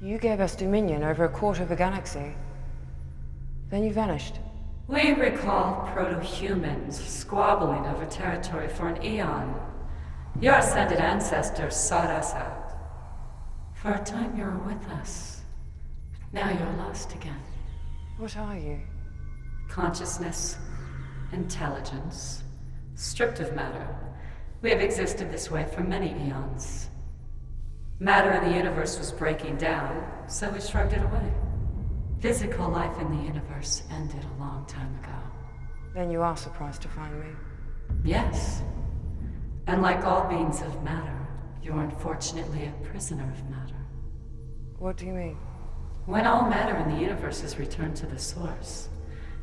S2: You gave us dominion over a quarter of a galaxy. Then you vanished.
S20: We recall proto-humans squabbling over territory for an eon. Your ascended ancestors sought us out. For a time you were with us. Now you're lost again.
S2: What are you?
S20: Consciousness, intelligence, stripped of matter. We have existed this way for many eons. Matter in the universe was breaking down, so we shrugged it away. Physical life in the universe ended a long time ago.
S2: Then you are surprised to find me.
S20: Yes. And like all beings of matter, you're unfortunately a prisoner of matter.
S2: What do you mean?
S20: When all matter in the universe is returned to the source,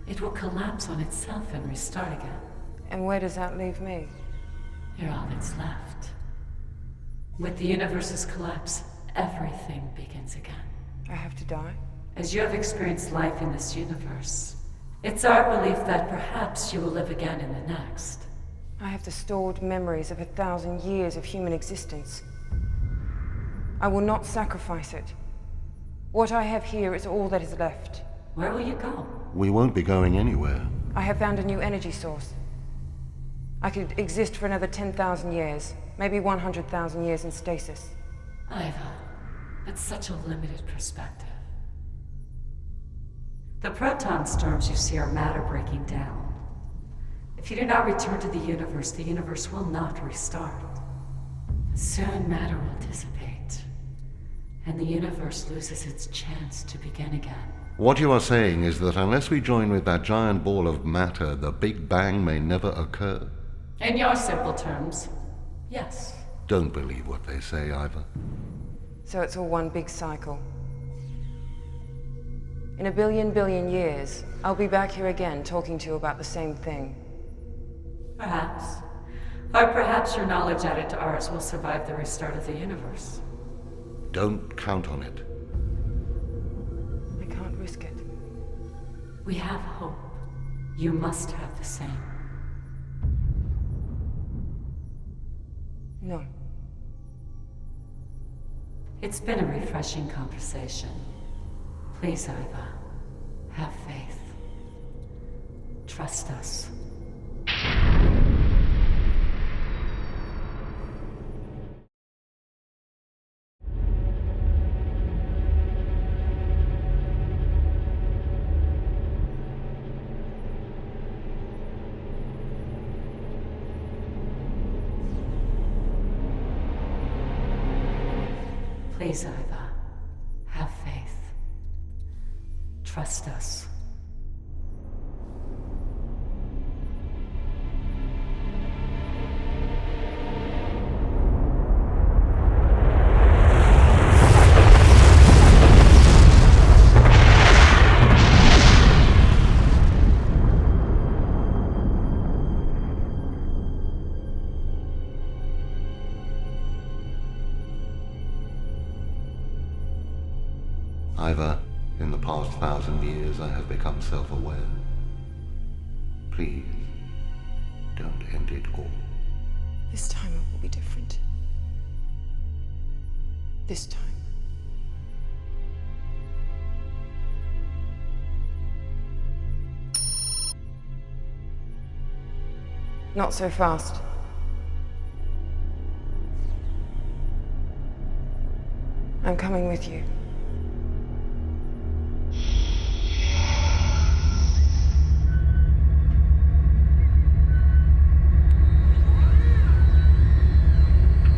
S20: it will collapse on itself and restart again.
S2: And where does that leave me?
S20: You're all that's left. With the universe's collapse, everything begins again.
S2: I have to die?
S20: As you have experienced life in this universe, it's our belief that perhaps you will live again in the next.
S2: I have the stored memories of 1,000 years of human existence. I will not sacrifice it. What I have here is all that is left.
S20: Where will you go?
S1: We won't be going anywhere.
S2: I have found a new energy source. I could exist for another 10,000 years, maybe 100,000 years in stasis.
S20: Iva, that's such a limited perspective. The proton storms you see are matter breaking down. If you do not return to the universe will not restart. Soon matter will dissipate, and the universe loses its chance to begin again.
S1: What you are saying is that unless we join with that giant ball of matter, the Big Bang may never occur?
S20: In your simple terms, yes.
S1: Don't believe what they say, Iva.
S2: So it's all one big cycle. In a billion years, I'll be back here again talking to you about the same thing.
S20: Perhaps. Or perhaps your knowledge added to ours will survive the restart of the universe.
S1: Don't count on it.
S2: I can't risk it.
S20: We have hope. You must have the same.
S2: No.
S20: It's been a refreshing conversation. Please, Iva, have faith. Trust us. Please, Iva, have faith. Trust us.
S1: Iva, in the past 1,000 years I have become self-aware. Please, don't end it all.
S2: This time it will be different. This time. Not so fast. I'm coming with you.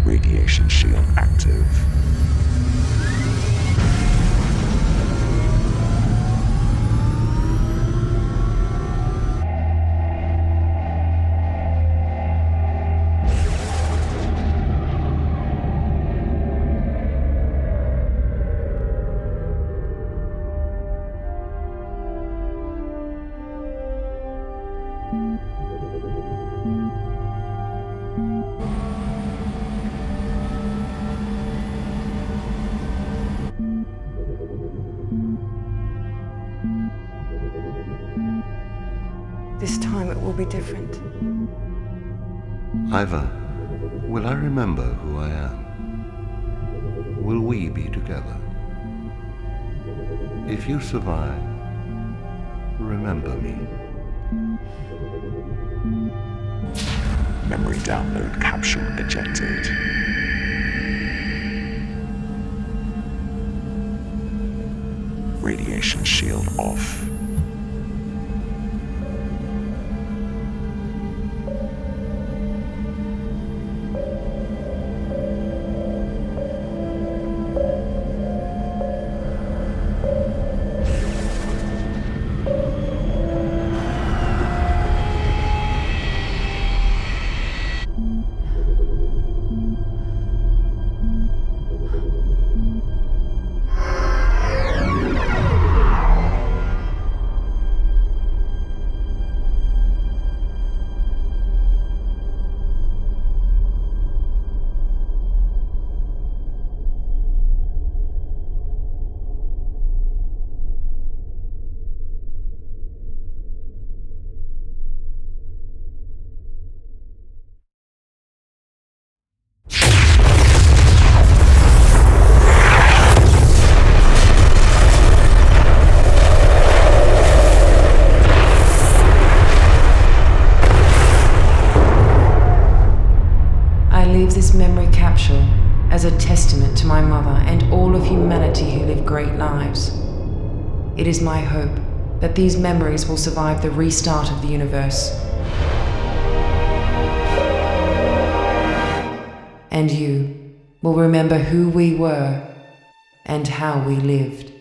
S11: Radiation shield active.
S2: This time it will be different.
S1: Iva, will I remember who I am? Will we be together? If you survive, remember me.
S11: Memory download capsule ejected. Radiation shield off.
S2: This memory capsule as a testament to my mother and all of humanity who live great lives. It is my hope that these memories will survive the restart of the universe. And you will remember who we were and how we lived.